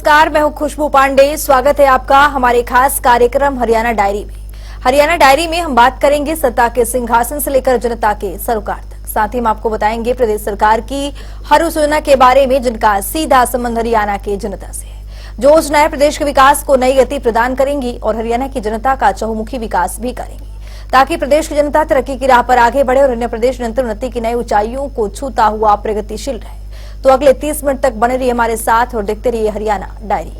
नमस्कार, मैं हूं खुशबू पांडे। स्वागत है आपका हमारे खास कार्यक्रम हरियाणा डायरी में। हरियाणा डायरी में हम बात करेंगे सत्ता के सिंहासन से लेकर जनता के सरोकार तक। साथ ही हम आपको बताएंगे प्रदेश सरकार की हर उस योजना के बारे में जिनका सीधा संबंध हरियाणा की जनता से है। जो योजनाएं प्रदेश के विकास को नई गति प्रदान करेंगी और हरियाणा की जनता का चहुमुखी विकास भी करेंगी, ताकि प्रदेश की जनता तरक्की की राह पर आगे बढ़े और अन्य प्रदेश निरंतर उन्नति की नई ऊंचाइयों को छूता हुआ प्रगतिशील रहे। तो अगले 30 मिनट तक बने रहिए हमारे साथ और देखते रहिए हरियाणा डायरी।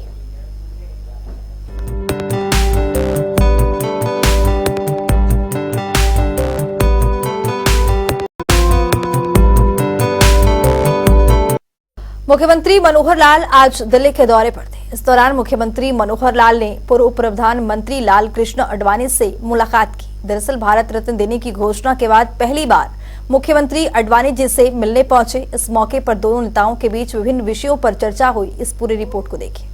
मुख्यमंत्री मनोहर लाल आज दिल्ली के दौरे पर थे। इस दौरान मुख्यमंत्री मनोहर लाल ने पूर्व प्रधानमंत्री लाल कृष्ण आडवाणी से मुलाकात की। दरअसल भारत रत्न देने की घोषणा के बाद पहली बार मुख्यमंत्री आडवाणी जी से मिलने पहुंचे। इस मौके पर दोनों नेताओं के बीच विभिन्न विषयों पर चर्चा हुई। इस पूरी रिपोर्ट को देखिए।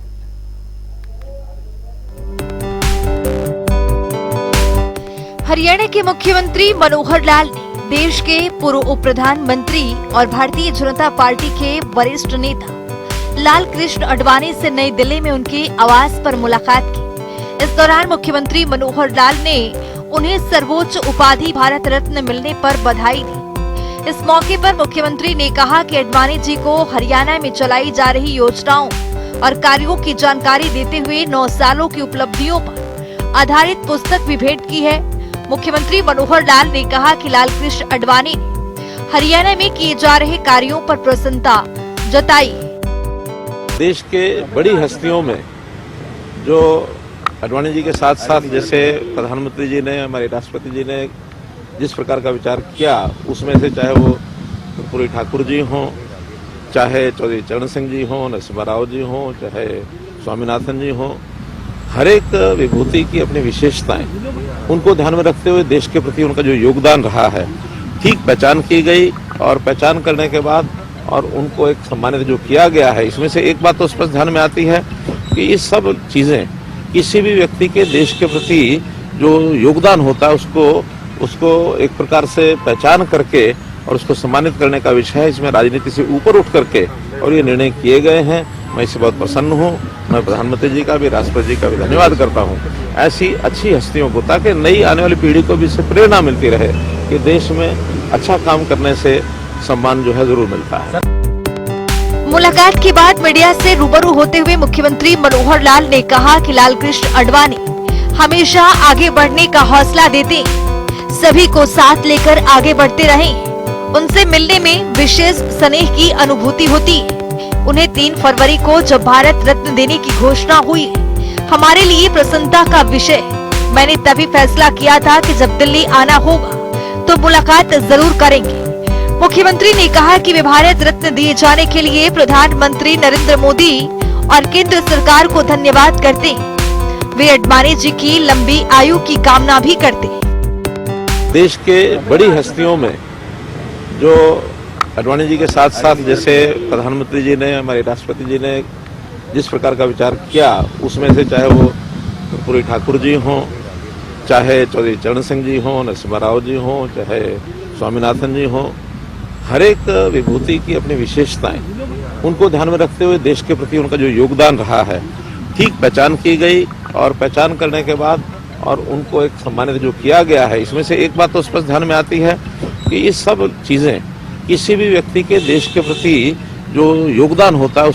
हरियाणा के मुख्यमंत्री मनोहर लाल ने देश के पूर्व उप प्रधानमंत्री और भारतीय जनता पार्टी के वरिष्ठ नेता लाल कृष्ण आडवाणी से नई दिल्ली में उनके आवास पर मुलाकात की। इस दौरान मुख्यमंत्री मनोहर लाल ने उन्हें सर्वोच्च उपाधि भारत रत्न मिलने पर बधाई दी। इस मौके पर मुख्यमंत्री ने कहा कि आडवाणी जी को हरियाणा में चलाई जा रही योजनाओं और कार्यों की जानकारी देते हुए 9 सालों की उपलब्धियों पर आधारित पुस्तक भी भेंट की है। मुख्यमंत्री मनोहर लाल ने कहा कि लाल कृष्ण आडवाणी ने हरियाणा में किए जा रहे कार्यों पर प्रसन्नता जताई है। देश के बड़ी हस्तियों में जो आडवाणी जी के साथ साथ जैसे प्रधानमंत्री जी ने, हमारे राष्ट्रपति जी ने जिस प्रकार का विचार किया, उसमें से चाहे वो कर्पूरी ठाकुर जी हों, चाहे चौधरी चरण सिंह जी हों, नरसिम्हा राव जी हों, चाहे स्वामीनाथन जी हों, हर एक विभूति की अपनी विशेषताएं, उनको ध्यान में रखते हुए देश के प्रति उनका जो योगदान रहा है ठीक पहचान की गई। और पहचान करने के बाद और उनको एक सम्मानित जो किया गया है, इसमें से एक बात तो स्पष्ट ध्यान में आती है कि ये सब चीजें किसी भी व्यक्ति के देश के प्रति जो योगदान होता है उसको एक प्रकार से पहचान करके और उसको सम्मानित करने का विषय है। इसमें राजनीति से ऊपर उठ करके और ये निर्णय किए गए हैं। मैं इससे बहुत प्रसन्न हूँ। मैं प्रधानमंत्री जी का भी, राष्ट्रपति जी का भी धन्यवाद करता हूँ ऐसी अच्छी हस्तियों को, ताकि नई आने वाली पीढ़ी को भी इससे प्रेरणा मिलती रहे कि देश में अच्छा काम करने से सम्मान जो है जरूर मिलता है। मुलाकात के बाद मीडिया से रूबरू होते हुए मुख्यमंत्री मनोहर लाल ने कहा कि लाल कृष्ण आडवाणी हमेशा आगे बढ़ने का हौसला देते, सभी को साथ लेकर आगे बढ़ते रहें। उनसे मिलने में विशेष स्नेह की अनुभूति होती है। उन्हें 3 फरवरी को जब भारत रत्न देने की घोषणा हुई, हमारे लिए प्रसन्नता का विषय। मैंने तभी फैसला किया था कि जब दिल्ली आना होगा तो मुलाकात जरूर करेंगे। मुख्यमंत्री ने कहा कि वे भारत रत्न दिए जाने के लिए प्रधानमंत्री नरेंद्र मोदी और केंद्र सरकार को धन्यवाद करते हैं। वे आडवाणी जी की लंबी आयु की कामना भी करते हैं। देश के बड़ी हस्तियों में जो आडवाणी जी के साथ साथ जैसे प्रधानमंत्री जी ने, हमारे राष्ट्रपति जी ने जिस प्रकार का विचार किया, उसमें से चाहे वो कर्पूरी ठाकुर जी हों, चाहे चौधरी चरण सिंह जी हों, नरसिम्हा राव जी हों, चाहे स्वामीनाथन जी हों, हर एक विभूति की अपनी विशेषताएं, उनको ध्यान में रखते हुए देश के प्रति उनका जो योगदान रहा है ठीक पहचान की गई। और पहचान करने के बाद और उनको एक सम्मानित जो किया गया है, इसमें से एक बात तो स्पष्ट ध्यान में आती है कि ये सब चीजें किसी भी व्यक्ति के देश के प्रति जो योगदान होता है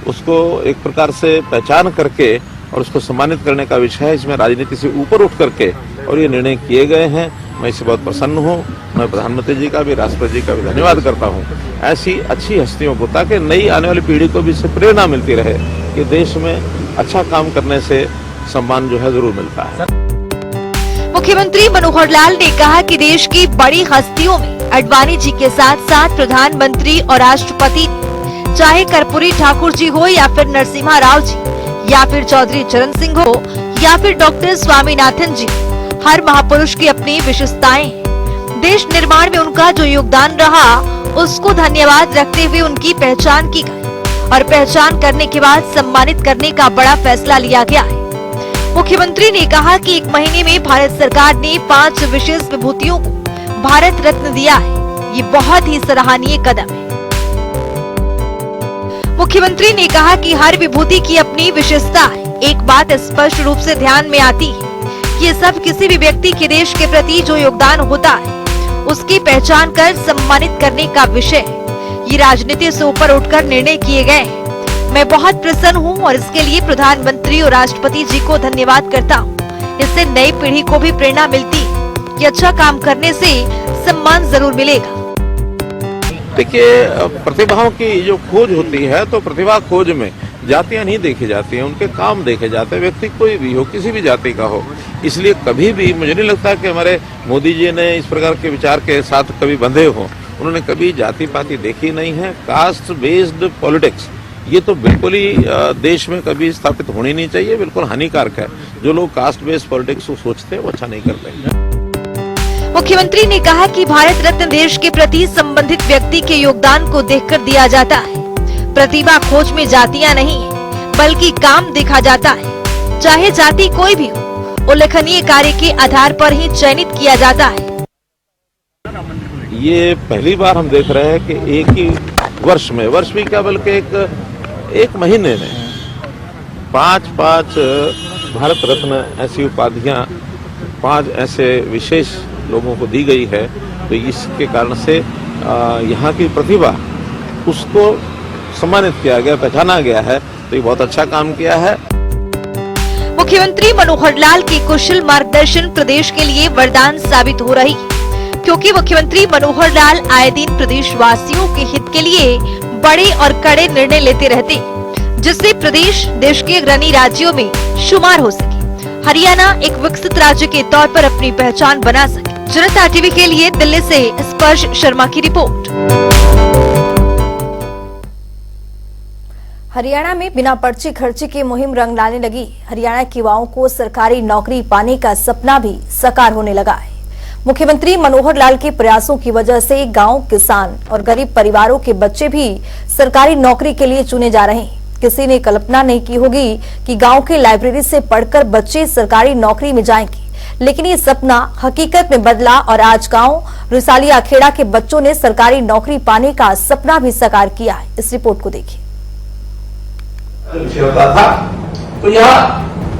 उसको एक प्रकार से पहचान करके और उसको सम्मानित करने का विषय है। इसमें राजनीति से ऊपर उठ करके और ये निर्णय किए गए हैं। मैं इससे बहुत प्रसन्न हूँ। मैं प्रधानमंत्री जी का भी, राष्ट्रपति जी का भी धन्यवाद करता हूँ ऐसी अच्छी हस्तियों को, ताकि नई आने वाली पीढ़ी को भी इससे प्रेरणा मिलती रहे कि देश में अच्छा काम करने से सम्मान जो है जरूर मिलता है। मुख्यमंत्री मनोहर लाल ने कहा कि देश की बड़ी हस्तियों में आडवाणी जी के साथ साथ प्रधानमंत्री और राष्ट्रपति, चाहे कर्पूरी ठाकुर जी हो या फिर नरसिम्हा राव जी या फिर चौधरी चरण सिंह हो या फिर डॉक्टर स्वामीनाथन जी, हर महापुरुष की अपनी विशेषताएं हैं। देश निर्माण में उनका जो योगदान रहा, उसको धन्यवाद रखते हुए उनकी पहचान की गई और पहचान करने के बाद सम्मानित करने का बड़ा फैसला लिया गया है। मुख्यमंत्री ने कहा कि 1 महीने में भारत सरकार ने 5 विशेष विभूतियों को भारत रत्न दिया है। ये बहुत ही सराहनीय कदम है। मुख्यमंत्री ने कहा कि हर विभूति की अपनी विशेषता है। एक बात स्पष्ट रूप से ध्यान में आती है कि ये सब किसी भी व्यक्ति के देश के प्रति जो योगदान होता है उसकी पहचान कर सम्मानित करने का विषय है। ये राजनीति से ऊपर उठकर निर्णय किए गए हैं। मैं बहुत प्रसन्न हूँ और इसके लिए प्रधानमंत्री और राष्ट्रपति जी को धन्यवाद करता हूँ। इससे नई पीढ़ी को भी प्रेरणा मिलती है कि अच्छा काम करने से सम्मान जरूर मिलेगा। देखिए, प्रतिभाओं की जो खोज होती है तो प्रतिभा खोज में जातियां नहीं देखी जाती हैं, उनके काम देखे जाते हैं। व्यक्ति कोई भी हो, किसी भी जाति का हो। इसलिए कभी भी मुझे नहीं लगता कि हमारे मोदी जी ने इस प्रकार के विचार के साथ कभी बंधे हों। उन्होंने कभी जाति पाति देखी नहीं है। कास्ट बेस्ड पॉलिटिक्स ये तो बिल्कुल ही देश में कभी स्थापित होनी नहीं चाहिए, बिल्कुल हानिकारक है। जो लोग कास्ट बेस्ड पॉलिटिक्स को सोचते हैं वो अच्छा नहीं करते। मुख्यमंत्री ने कहा कि भारत रत्न देश के प्रति संबंधित व्यक्ति के योगदान को देखकर दिया जाता है। प्रतिभा खोज में जातियां नहीं है, बल्कि काम देखा जाता है। चाहे जाति कोई भी हो, उल्लेखनीय कार्य के आधार पर ही चयनित किया जाता है। ये पहली बार हम देख रहे हैं कि एक ही वर्ष भी क्या बल्कि एक महीने में 5 भारत रत्न ऐसी उपाधियां 5 ऐसे विशेष लोगों को दी गई है। तो इसके कारण से यहाँ की प्रतिभा उसको सम्मानित किया गया, पहचाना गया है। तो ये बहुत अच्छा काम किया है। मुख्यमंत्री मनोहर लाल की कुशल मार्गदर्शन प्रदेश के लिए वरदान साबित हो रही है, क्योंकि मुख्यमंत्री मनोहर लाल आए दिन प्रदेश वासियों के हित के लिए बड़े और कड़े निर्णय लेते रहते, जिससे प्रदेश देश के अग्रणी राज्यों में शुमार हो सके। हरियाणा एक विकसित राज्य के तौर पर अपनी पहचान बना सके। जनता टीवी के लिए दिल्ली से स्पर्श शर्मा की रिपोर्ट। हरियाणा में बिना पर्ची खर्ची की मुहिम रंग लाने लगी। हरियाणा के युवाओं को सरकारी नौकरी पाने का सपना भी साकार होने लगा है। मुख्यमंत्री मनोहर लाल के प्रयासों की वजह से गांव, किसान और गरीब परिवारों के बच्चे भी सरकारी नौकरी के लिए चुने जा रहे हैं। किसी ने कल्पना नहीं की होगी कि गांव के लाइब्रेरी से पढ़कर बच्चे सरकारी नौकरी में जाएंगे, लेकिन ये सपना हकीकत में बदला और आज गांव रिसालिया खेड़ा के बच्चों ने सरकारी नौकरी पाने का सपना भी साकार किया है। इस रिपोर्ट को देखिए। होता था तो यहाँ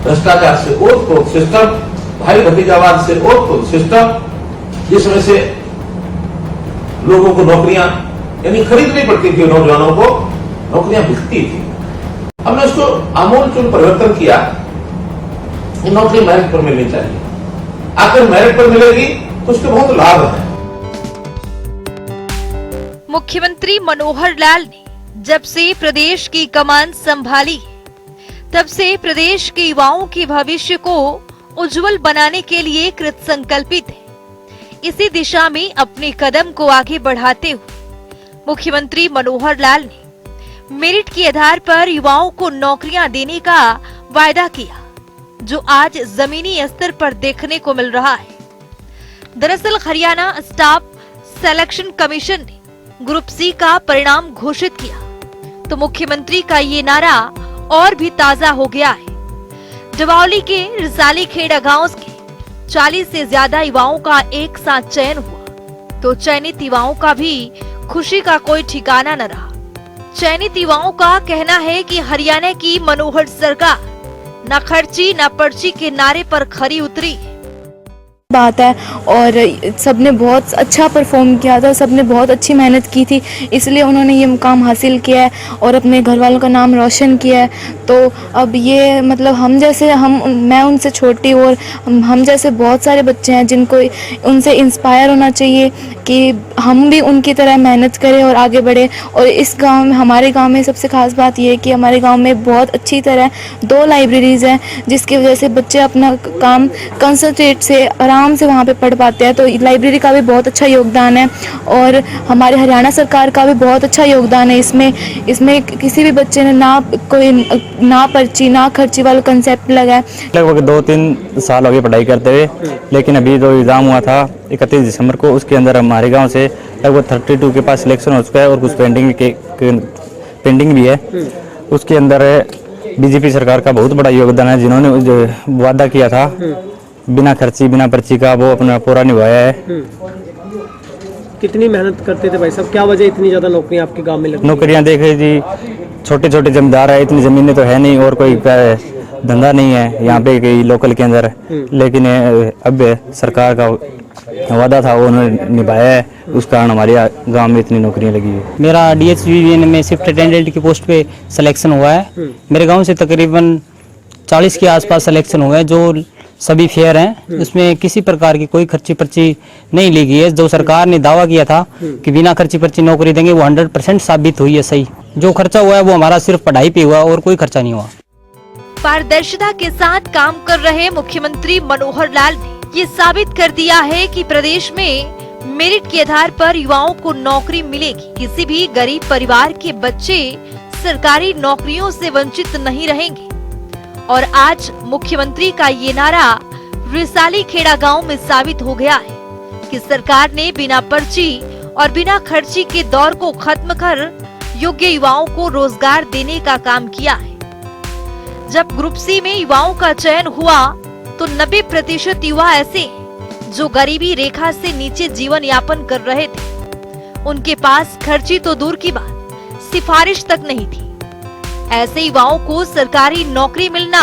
भ्रष्टाचार से ओत-प्रोत सिस्टम, भाई भतीजावाद से ओत-प्रोत सिस्टम, जिसमें से लोगों को नौकरियां यानी खरीदनी पड़ती थी, नौजवानों को नौकरियां बिकती थी। हमने उसको आमूलचूल परिवर्तन किया। नौकरी मेरिट पर मिलनी चाहिए। आखिर मेरिट पर मिलेगी तो उसके बहुत लाभ है। मुख्यमंत्री मनोहर लाल ने जब से प्रदेश की कमान संभाली, तब से प्रदेश के युवाओं के भविष्य को उज्जवल बनाने के लिए कृत संकल्पित है। इसी दिशा में अपने कदम को आगे बढ़ाते हुए मुख्यमंत्री मनोहर लाल ने मेरिट के आधार पर युवाओं को नौकरियां देने का वायदा किया, जो आज जमीनी स्तर पर देखने को मिल रहा है। दरअसल हरियाणा स्टाफ सिलेक्शन कमीशन ने ग्रुप सी का परिणाम घोषित किया, तो मुख्यमंत्री का ये नारा और भी ताजा हो गया है। जवावली के रिसाली खेड़ा गांव के 40 से ज्यादा युवाओं का एक साथ चयन हुआ, तो चयनित युवाओं का भी खुशी का कोई ठिकाना न रहा। चयनित युवाओं का कहना है कि हरियाणा की मनोहर सरकार न खर्ची न पर्ची के नारे पर खरी उतरी बात है और सबने बहुत अच्छा परफॉर्म किया था, सबने बहुत अच्छी मेहनत की थी, इसलिए उन्होंने ये मुकाम हासिल किया है और अपने घर वालों का नाम रोशन किया है। तो अब ये मतलब मैं उनसे छोटी और हम जैसे बहुत सारे बच्चे हैं जिनको उनसे इंस्पायर होना चाहिए कि हम भी उनकी तरह मेहनत करें और आगे बढ़े। और इस गांव में, हमारे गांव में सबसे खास बात यह है कि हमारे गांव में बहुत अच्छी तरह 2 लाइब्रेरीज हैं, जिसकी वजह से बच्चे अपना काम कंसंट्रेट से आराम से वहाँ पे पढ़ पाते हैं। तो लाइब्रेरी का भी बहुत अच्छा योगदान है और हमारे हरियाणा सरकार का भी बहुत अच्छा योगदान है इसमें किसी भी बच्चे ने ना पर्ची ना खर्ची वाला कंसेप्ट लगाया। लगभग 2-3 साल हो गए पढ़ाई करते हुए, लेकिन अभी जो एग्ज़ाम हुआ था 31 दिसंबर को, उसके अंदर हमारे गांव से लगभग 32 के पास सिलेक्शन हो चुका है और कुछ पेंडिंग भी है। उसके अंदर बीजेपी सरकार का बहुत बड़ा योगदान है, जिन्होंने जो वादा किया था बिना खर्ची बिना पर्ची का, वो अपना पूरा निभाया है। कितनी मेहनत करते थे भाई साहब, क्या वजह इतनी ज्यादा नौकरियां आपके गांव में लगी? नौकरियां देखे जी छोटे छोटे जमींदार है, इतनी जमीनें तो है नहीं और कोई धंधा नहीं है यहाँ पे कई लोकल के अंदर। लेकिन अब सरकार का वादा था वो उन्होंने निभाया है, उस कारण हमारे गांव में इतनी नौकरियां लगी है। मेरा DHBBN में शिफ्ट अटेंडेंट की पोस्ट पे सिलेक्शन हुआ है। मेरे गांव से तकरीबन 40 के आसपास सिलेक्शन हुआ है, जो सभी फेयर हैं। इसमें किसी प्रकार की कोई खर्ची पर्ची नहीं ली गई है। जो सरकार ने दावा किया था कि बिना खर्ची पर्ची नौकरी देंगे, वो 100% साबित हुई है सही। जो खर्चा हुआ है वो हमारा सिर्फ पढ़ाई पे हुआ और कोई खर्चा नहीं हुआ। पारदर्शिता के साथ काम कर रहे मुख्यमंत्री मनोहर लाल ने ये साबित कर दिया है कि प्रदेश में मेरिट के आधार पर युवाओं को नौकरी मिलेगी। किसी भी गरीब परिवार के बच्चे सरकारी नौकरियों से वंचित नहीं रहेंगे। और आज मुख्यमंत्री का ये नारा रिसाली खेड़ा गांव में साबित हो गया है कि सरकार ने बिना पर्ची और बिना खर्ची के दौर को खत्म कर योग्य युवाओं को रोजगार देने का काम किया है। जब ग्रुप सी में युवाओं का चयन हुआ तो 90% युवा ऐसे हैं जो गरीबी रेखा से नीचे जीवन यापन कर रहे थे। उनके पास खर्ची तो दूर की बात, सिफारिश तक नहीं थी। ऐसे युवाओं को सरकारी नौकरी मिलना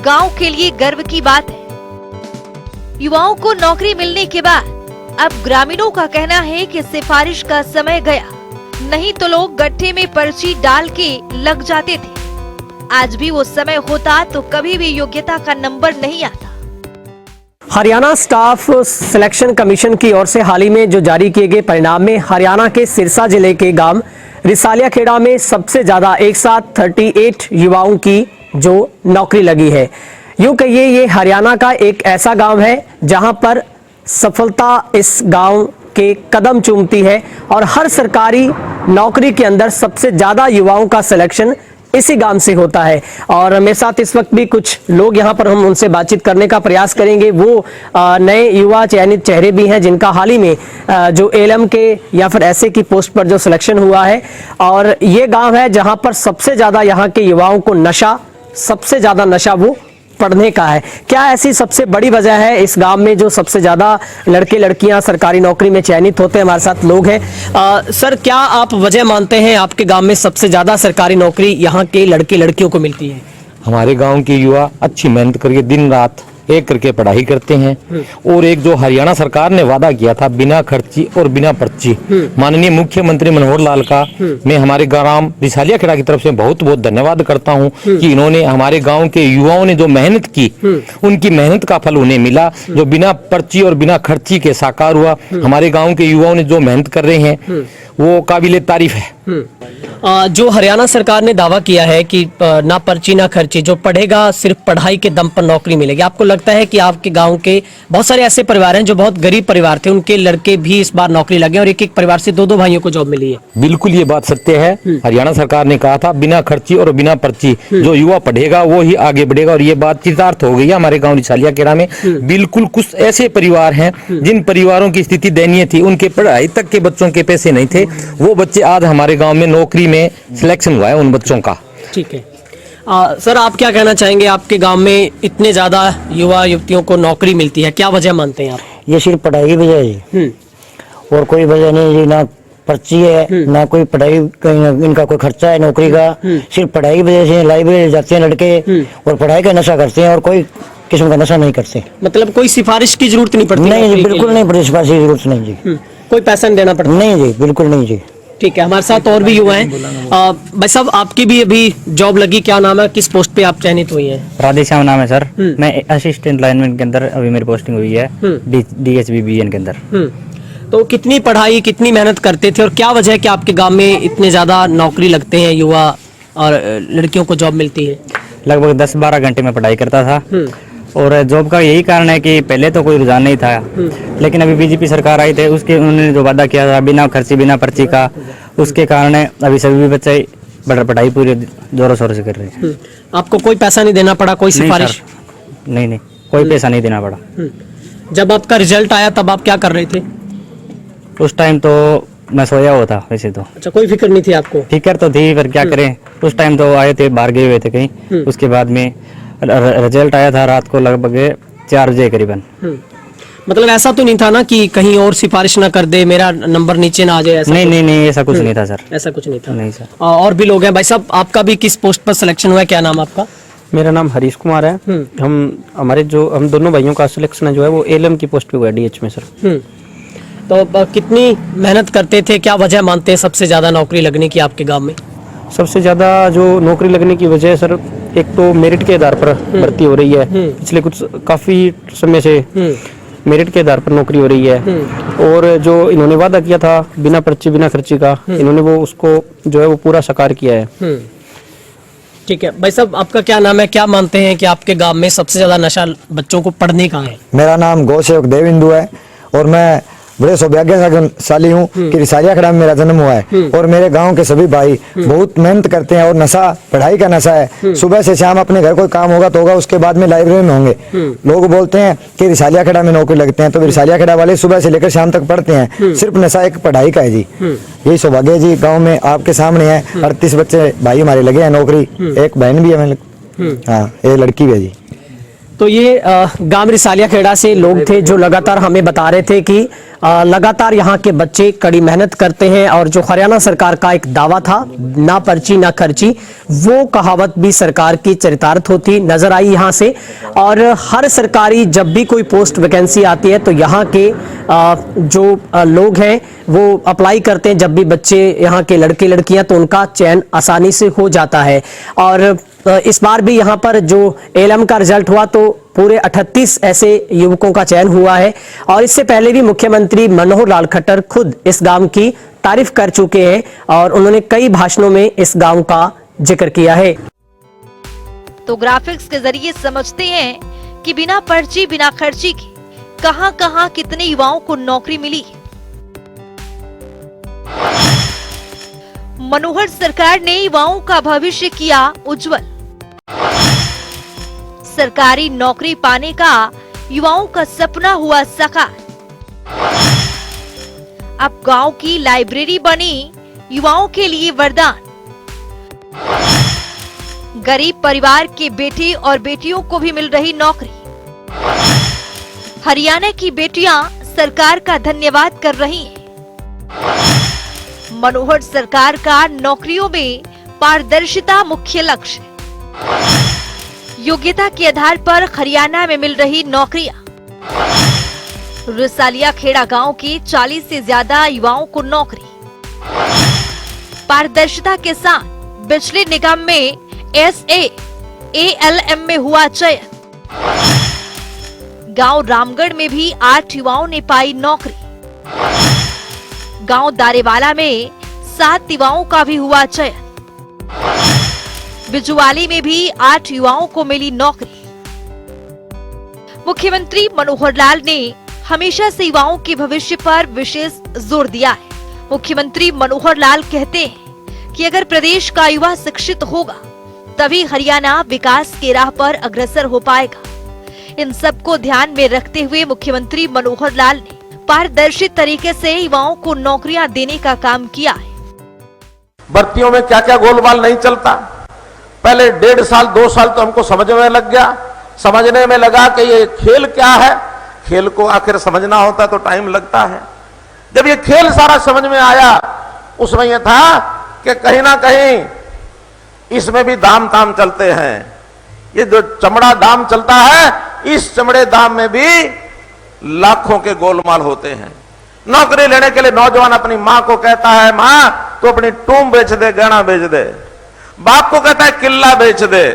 गांव के लिए गर्व की बात है। युवाओं को नौकरी मिलने के बाद अब ग्रामीणों का कहना है कि सिफारिश का समय गया, नहीं तो लोग गट्ठे में पर्ची डाल के लग जाते थे। आज भी वो समय होता तो कभी भी योग्यता का नंबर नहीं आता। हरियाणा स्टाफ सिलेक्शन कमीशन की ओर से हाल ही में जो जारी किए गए परिणाम में हरियाणा के सिरसा जिले के गांव रिसालिया खेड़ा में सबसे ज्यादा एक साथ 38 युवाओं की जो नौकरी लगी है। यूं कहिए ये हरियाणा का एक ऐसा गांव है जहां पर सफलता इस गांव के कदम चूमती है और हर सरकारी नौकरी के अंदर सबसे ज्यादा युवाओं का सिलेक्शन इसी गांव से होता है। और मेरे साथ इस वक्त भी कुछ लोग यहाँ पर हम उनसे बातचीत करने का प्रयास करेंगे। वो नए युवा चयनित चेहरे भी हैं जिनका हाल ही में जो एलएम के या फिर ऐसे की पोस्ट पर जो सिलेक्शन हुआ है। और ये गांव है जहां पर सबसे ज्यादा यहाँ के युवाओं को सबसे ज्यादा नशा वो पढ़ने का है। क्या ऐसी सबसे बड़ी वजह है इस गांव में जो सबसे ज्यादा लड़के लड़कियां सरकारी नौकरी में चयनित होते हैं? हमारे साथ लोग हैं। सर, क्या आप वजह मानते हैं आपके गांव में सबसे ज्यादा सरकारी नौकरी यहाँ के लड़के लड़कियों को मिलती है? हमारे गांव के युवा अच्छी मेहनत करके दिन रात एक करके पढ़ाई करते हैं। और एक जो हरियाणा सरकार ने वादा किया था बिना खर्ची और बिना पर्ची, माननीय मुख्यमंत्री मनोहर लाल का मैं हमारे ग्राम रिसालिया खेड़ा की तरफ से बहुत बहुत धन्यवाद करता हूं कि इन्होंने हमारे गांव के युवाओं ने जो मेहनत की उनकी मेहनत का फल उन्हें मिला। जो बिना पर्ची और बिना खर्ची के साकार हुआ। हमारे गाँव के युवाओं ने जो मेहनत कर रहे हैं वो काबिले तारीफ है। जो हरियाणा सरकार ने दावा किया है कि ना पर्ची ना खर्ची, जो पढ़ेगा सिर्फ पढ़ाई के दम पर नौकरी मिलेगी, आपको लगता है कि आपके गांव के बहुत सारे ऐसे परिवार हैं जो बहुत गरीब परिवार थे, उनके लड़के भी इस बार नौकरी लगे और एक एक परिवार से दो भाइयों को जॉब मिली है? बिल्कुल ये बात सत्य है। हरियाणा सरकार ने कहा था बिना खर्ची और बिना पर्ची जो युवा पढ़ेगा वो ही आगे बढ़ेगा और ये बात चितार्थ हो गई है हमारे गाँव रिसालिया खेड़ा में। बिल्कुल कुछ ऐसे परिवार हैं जिन परिवारों की स्थिति दयनीय थी, उनके पढ़ाई तक के बच्चों के पैसे नहीं थे, वो बच्चे आज हमारे गाँव में नौकरी में सिलेक्शन हुआ है उन बच्चों का। ठीक है। सर, आप क्या कहना चाहेंगे? आपके गांव में इतने ज्यादा युवा युवतियों को नौकरी मिलती है, क्या वजह मानते हैं आप? ये सिर्फ पढ़ाई की वजह है और कोई वजह नहीं है। ना पर्ची है ना कोई पढ़ाई, इनका कोई खर्चा है नौकरी का। सिर्फ पढ़ाई की वजह से लाइब्रेरी जाते हैं लड़के और पढ़ाई का नशा करते हैं और कोई किस्म का नशा नहीं करते। मतलब कोई सिफारिश की जरूरत नहीं पड़ती? नहीं जी, बिल्कुल नहीं पड़ती सिफारिश की जरूरत नहीं जी। कोई पैसा नहीं देना पड़ता? नहीं जी, बिल्कुल नहीं जी। ठीक है, हमारे साथ और भी युवा हैं। भाई साहब, आपकी भी अभी जॉब लगी, क्या नाम है, किस पोस्ट पे आप चयनित हुई हैं? राधेश्याम नाम है सर। मैं असिस्टेंट लाइनमैन के अंदर अभी मेरी पोस्टिंग हुई है DHBBN के अंदर। तो कितनी पढ़ाई कितनी मेहनत करते थे और क्या वजह है कि आपके गांव में इतने ज्यादा नौकरी लगते हैं युवा और लड़कियों को जॉब मिलती है? लगभग 10-12 घंटे में पढ़ाई करता था और जॉब का यही कारण है कि पहले तो कोई रुझान नहीं था, लेकिन अभी बीजेपी सरकार आई थे, उसके उन्होंने जो वादा किया था बिना खर्ची बिना पर्ची का, उसके कारण अभी सभी बच्चे पढ़ाई पूरे जोरों शोरों से कर रहे हैं। आपको कोई पैसा नहीं देना पड़ा, कोई सिफारिश? नहीं, कोई पैसा नहीं देना पड़ा। जब आपका रिजल्ट आया तब आप क्या कर रहे थे? उस टाइम तो मैं सोया हुआ था वैसे तो। अच्छा, कोई फिक्र नहीं थी आपको? फिक्र तो थी पर क्या करें, उस टाइम तो आए थे, बाहर गए हुए थे कहीं। उसके बाद में रिजल्ट आया था रात को लगभग 4 बजे करीबन। मतलब ऐसा तो नहीं था ना कि कहीं और सिफारिश ना कर दे, मेरा नंबर नीचे ना आ जाए, ऐसा नहीं नहीं नहीं, ऐसा कुछ नहीं था सर। ऐसा कुछ नहीं था। नहीं सर। और भी लोग हैं। भाई साहब, आपका भी किस पोस्ट पर सिलेक्शन हुआ है, क्या नाम आपका? मेरा नाम हरीश कुमार है। हम दोनों भाइयों का सिलेक्शन जो है वो एलएम की पोस्ट पे हुआ है, डीएच में सर। तो कितनी मेहनत करते थे, क्या वजह मानते हैं सबसे ज्यादा नौकरी लगने की आपके गांव में? सबसे ज़्यादा जो नौकरी लगने की वजह है सर, एक तो मेरिट के आधार पर भर्ती हो रही है। पिछले कुछ काफ़ी समय से मेरिट के आधार पर नौकरी हो रही है। और जो इन्होंने वादा किया था बिना पर्ची बिना खर्ची का, इन्होंने वो उसको जो है वो पूरा साकार किया है। ठीक है भाई साहब, आपका क्या नाम है, क्या मानते हैं कि आपके गांव में सबसे ज्यादा नशा बच्चों को पढ़ने का है? मेरा नाम गौसेवक देविंदु है और मैं बड़े सौभाग्यशाली हूँ कि रिसालिया खड़ा में मेरा जन्म हुआ है। और मेरे गांव के सभी भाई बहुत मेहनत करते हैं और नशा पढ़ाई का नशा है। सुबह से शाम अपने घर कोई काम होगा तो होगा, उसके बाद में लाइब्रेरी में होंगे। लोग बोलते हैं कि रिसालिया खड़ा में नौकरी लगते हैं, तो रिसालिया खड़ा वाले सुबह से लेकर शाम तक पढ़ते हैं। सिर्फ नशा एक पढ़ाई का है जी। यही सौभाग्य है जी, गाँव में आपके सामने है। 38 बच्चे भाई हमारे लगे हैं नौकरी, एक बहन भी है, हाँ एक लड़की भी है जी। तो ये गांव रिसालिया खेड़ा से लोग थे जो लगातार हमें बता रहे थे कि लगातार यहाँ के बच्चे कड़ी मेहनत करते हैं। और जो हरियाणा सरकार का एक दावा था, ना पर्ची ना खर्ची, वो कहावत भी सरकार की चरितार्थ होती नजर आई यहाँ से। और हर सरकारी जब भी कोई पोस्ट वैकेंसी आती है तो यहाँ के जो लोग हैं वो अप्लाई करते हैं। जब भी बच्चे यहाँ के लड़के लड़कियां, तो उनका चयन आसानी से हो जाता है। और इस बार भी यहाँ पर जो एलएम का रिजल्ट हुआ तो पूरे 38 ऐसे युवकों का चयन हुआ है। और इससे पहले भी मुख्यमंत्री मनोहर लाल खट्टर खुद इस गांव की तारीफ कर चुके हैं और उन्होंने कई भाषणों में इस गांव का जिक्र किया है। तो ग्राफिक्स के जरिए समझते हैं कि बिना पर्ची बिना खर्ची के कहां-कहां कितने युवाओं को नौकरी मिली। मनोहर सरकार ने युवाओं का भविष्य किया उज्जवल। सरकारी नौकरी पाने का युवाओं का सपना हुआ साकार। अब गांव की लाइब्रेरी बनी युवाओं के लिए वरदान। गरीब परिवार के बेटे और बेटियों को भी मिल रही नौकरी। हरियाणा की बेटियां सरकार का धन्यवाद कर रही हैं। मनोहर सरकार का नौकरियों में पारदर्शिता मुख्य लक्ष्य। योग्यता के आधार पर हरियाणा में मिल रही नौकरियां। रिसालिया खेड़ा गांव के 40 से ज्यादा युवाओं को नौकरी। पारदर्शिता के साथ बिजली निगम में SAALM में हुआ चयन। गांव रामगढ़ में भी 8 युवाओं ने पाई नौकरी। गांव दारेवाला में 7 युवाओं का भी हुआ चयन। बिजुवाली में भी 8 युवाओं को मिली नौकरी। मुख्यमंत्री मनोहर लाल ने हमेशा से युवाओं के भविष्य पर विशेष जोर दिया है। मुख्यमंत्री मनोहर लाल कहते हैं कि अगर प्रदेश का युवा शिक्षित होगा तभी हरियाणा विकास के राह पर अग्रसर हो पाएगा। इन सबको ध्यान में रखते हुए मुख्यमंत्री मनोहर लाल ने पारदर्शी तरीके से युवाओं को नौकरियां देने का काम किया है। भर्तियों में क्या क्या गोलमाल नहीं चलता। पहले 1.5 साल 2 साल तो हमको समझ में लग गया। समझने में लगा कि ये खेल क्या है। खेल को आखिर समझना होता तो टाइम लगता है। जब ये खेल सारा समझ में आया, उसमें यह था कि कहीं ना कहीं इसमें भी दाम ताम चलते हैं। ये जो चमड़ा दाम चलता है, इस चमड़े दाम में भी लाखों के गोलमाल होते हैं। नौकरी लेने के लिए नौजवान अपनी मां को कहता है, मां तो अपनी टूम बेच दे, गहना बेच दे। बाप को कहता है किल्ला बेच दे।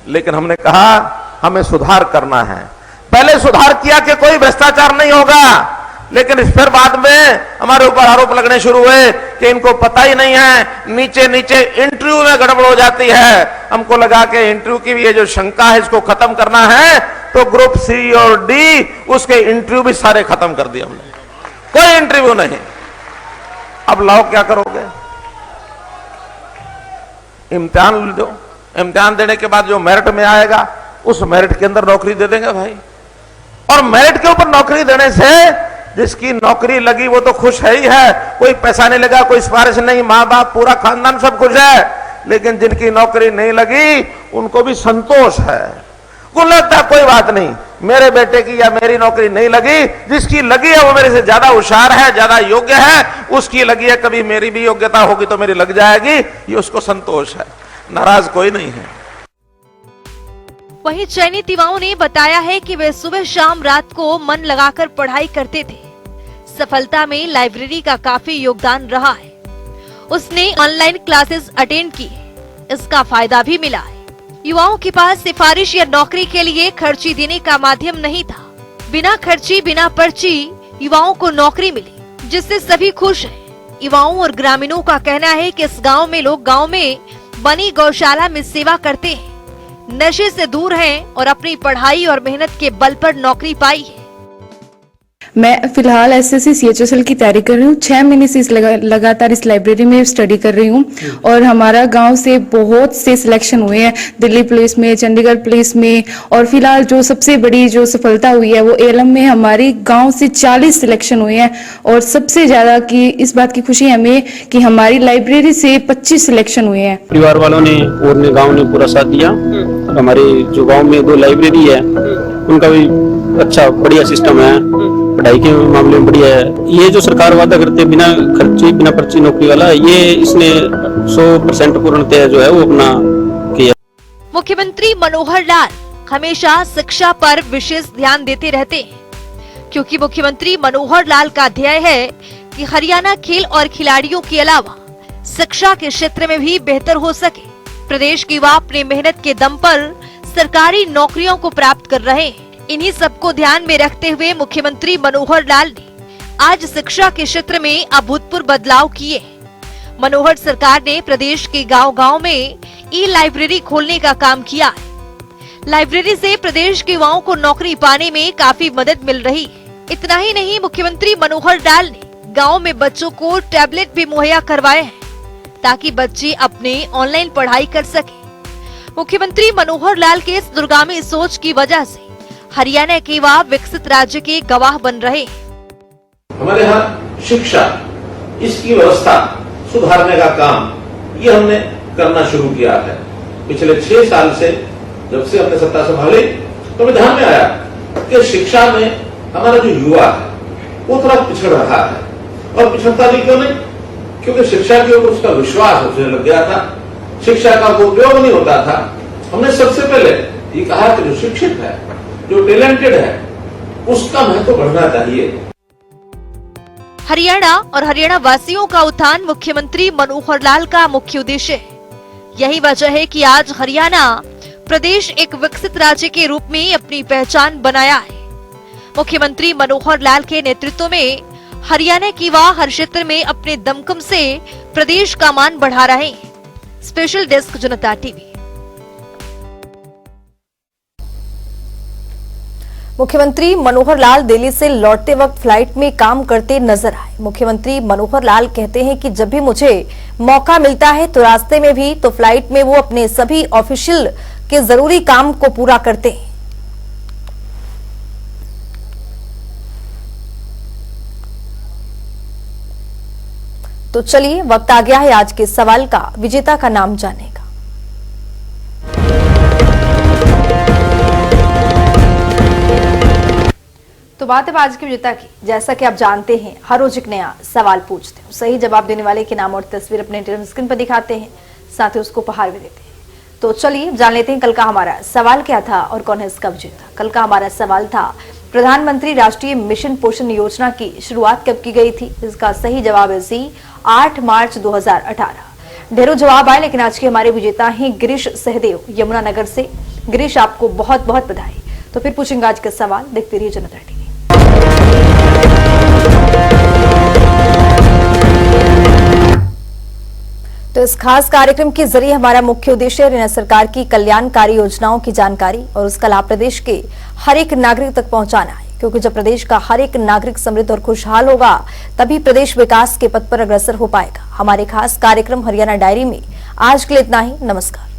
लेकिन हमने कहा हमें सुधार करना है। पहले सुधार किया कि कोई भ्रष्टाचार नहीं होगा, लेकिन फिर बाद में हमारे ऊपर आरोप लगने शुरू हुए कि इनको पता ही नहीं है। नीचे नीचे इंटरव्यू में गड़बड़ हो जाती है। हमको लगा कि इंटरव्यू की भी ये जो शंका है इसको खत्म करना है, तो ग्रुप सी और डी उसके इंटरव्यू भी सारे खत्म कर दिए हमने। कोई इंटरव्यू नहीं। अब लाओ क्या करोगे? इम्तिहान दो। इम्तिहान देने के बाद जो मेरिट में आएगा उस मेरिट के अंदर नौकरी दे देंगे भाई। और मेरिट के ऊपर नौकरी देने से जिसकी नौकरी लगी वो तो खुश है ही है। कोई पैसा नहीं लगा, कोई सिफारिश नहीं, माँ बाप पूरा खानदान सब खुश है। लेकिन जिनकी नौकरी नहीं लगी उनको भी संतोष है। को लगता है कोई बात नहीं, मेरे बेटे की या मेरी नौकरी नहीं लगी, जिसकी लगी है वो मेरे से ज्यादा होशियार है, ज्यादा योग्य है, उसकी लगी है, कभी मेरी भी योग्यता होगी तो मेरी लग जाएगी, ये उसको संतोष है, नाराज कोई नहीं है। वहीं चयनित युवाओं ने बताया है कि वे सुबह शाम रात को मन लगाकर पढ़ाई करते थे। सफलता में लाइब्रेरी का काफी योगदान रहा है। उसने ऑनलाइन क्लासेस अटेंड की, इसका फायदा भी मिला है। युवाओं के पास सिफारिश या नौकरी के लिए खर्ची देने का माध्यम नहीं था। बिना खर्ची बिना पर्ची युवाओं को नौकरी मिली, जिससे सभी खुश हैं। युवाओं और ग्रामीणों का कहना है कि इस गांव में लोग गांव में बनी गौशाला में सेवा करते हैं, नशे से दूर हैं और अपनी पढ़ाई और मेहनत के बल पर नौकरी पाई है। मैं फिलहाल एसएससी सीएचएसएल की तैयारी कर रही हूँ। 6 महीने से लगातार इस लाइब्रेरी में स्टडी कर रही हूँ और हमारा गांव से बहुत से सिलेक्शन हुए हैं, दिल्ली पुलिस में, चंडीगढ़ पुलिस में, और फिलहाल जो सबसे बड़ी जो सफलता हुई है वो एलम में हमारी गांव से 40 सिलेक्शन हुए हैं। और सबसे ज्यादा की इस बात की खुशी हमें कि हमारी लाइब्रेरी से 25 सिलेक्शन हुए हैं। परिवार वालों ने और गाँव ने पूरा साथ दिया। हमारे जो गाँव में 2 लाइब्रेरी है उनका भी अच्छा बढ़िया सिस्टम है, पढ़ाई के मामले में बढ़िया है। ये जो सरकार वादा करते बिना खर्ची बिना पर्ची नौकरी वाला, ये इसने 100% पूर्णतः जो है वो अपना किया। मुख्यमंत्री मनोहर लाल हमेशा शिक्षा पर विशेष ध्यान देते रहते हैं, क्योंकि मुख्यमंत्री मनोहर लाल का ध्येय है कि हरियाणा खेल और खिलाड़ियों के अलावा शिक्षा के क्षेत्र में भी बेहतर हो सके। प्रदेश के युवा अपनी मेहनत के दम पर सरकारी नौकरियों को प्राप्त कर रहे हैं। इन्हीं सबको ध्यान में रखते हुए मुख्यमंत्री मनोहर लाल ने आज शिक्षा के क्षेत्र में अभूतपूर्व बदलाव किए। मनोहर सरकार ने प्रदेश के गांव-गांव में ई लाइब्रेरी खोलने का काम किया है। लाइब्रेरी से प्रदेश के युवाओं को नौकरी पाने में काफी मदद मिल रही है। इतना ही नहीं, मुख्यमंत्री मनोहर लाल ने गाँव में बच्चों को टैबलेट भी मुहैया करवाए हैं, ताकि बच्चे अपने ऑनलाइन पढ़ाई कर सके। मुख्यमंत्री मनोहर लाल के इस दूरगामी सोच की वजह से हरियाणा के युवा विकसित राज्य के गवाह बन रहे हैं। हमारे यहाँ शिक्षा, इसकी व्यवस्था सुधारने का काम ये हमने करना शुरू किया है। पिछले 6 साल से जब से हमने सत्ता संभाली तो हमें ध्यान में आया कि शिक्षा में हमारा जो युवा है वो थोड़ा पिछड़ रहा है। और पिछड़ता भी क्यों नहीं? क्योंकि शिक्षा के ऊपर उसका विश्वास उसने लग गया था, शिक्षा का उपयोग नहीं होता था। हमने सबसे पहले ये कहा कि जो शिक्षित है, जो टैलेंटेड है, उसका महत्व बढ़ना चाहिए। हरियाणा और हरियाणा वासियों का उत्थान मुख्यमंत्री मनोहर लाल का मुख्य उद्देश्य है। यही वजह है कि आज हरियाणा प्रदेश एक विकसित राज्य के रूप में अपनी पहचान बनाया है। मुख्यमंत्री मनोहर लाल के नेतृत्व में हरियाणा की युवा हर क्षेत्र में अपने दमखम से प्रदेश का मान बढ़ा रहे हैं। स्पेशल डेस्क जनता टीवी। मुख्यमंत्री मनोहर लाल दिल्ली से लौटते वक्त फ्लाइट में काम करते नजर आए। मुख्यमंत्री मनोहर लाल कहते हैं कि जब भी मुझे मौका मिलता है तो रास्ते में भी तो फ्लाइट में वो अपने सभी ऑफिशियल के जरूरी काम को पूरा करते हैं। तो चलिए वक्त आ गया है आज के सवाल का, विजेता का नाम जानने का। तो बात है आज के विजेता की। जैसा कि आप जानते हैं, हर रोज एक नया सवाल पूछते हैं, सही जवाब देने वाले के नाम और तस्वीर अपने टेलीविजन स्क्रीन पर दिखाते हैं, साथ ही उसको उपहार भी देते हैं। तो चलिए जान लेते हैं कल का हमारा सवाल क्या था और कौन है इसका विजेता। कल का हमारा सवाल था, प्रधानमंत्री राष्ट्रीय मिशन पोषण योजना की शुरुआत कब की गई थी? इसका सही जवाब है सी, 8 मार्च 2018। ढेरों जवाब आए, लेकिन आज के हमारे विजेता हैं गिरीश सहदेव यमुनानगर से। गिरीश, आपको बहुत बहुत बधाई। तो फिर पूछेंगे आज का सवाल, देखते रहिए जनता टीवी। तो इस खास कार्यक्रम के जरिए हमारा मुख्य उद्देश्य हरियाणा सरकार की कल्याणकारी योजनाओं की जानकारी और उसका लाभ प्रदेश के हर एक नागरिक तक पहुंचाना है, क्योंकि जब प्रदेश का हर एक नागरिक समृद्ध और खुशहाल होगा तभी प्रदेश विकास के पथ पर अग्रसर हो पाएगा। हमारे खास कार्यक्रम हरियाणा डायरी में आज के लिए इतना ही। नमस्कार।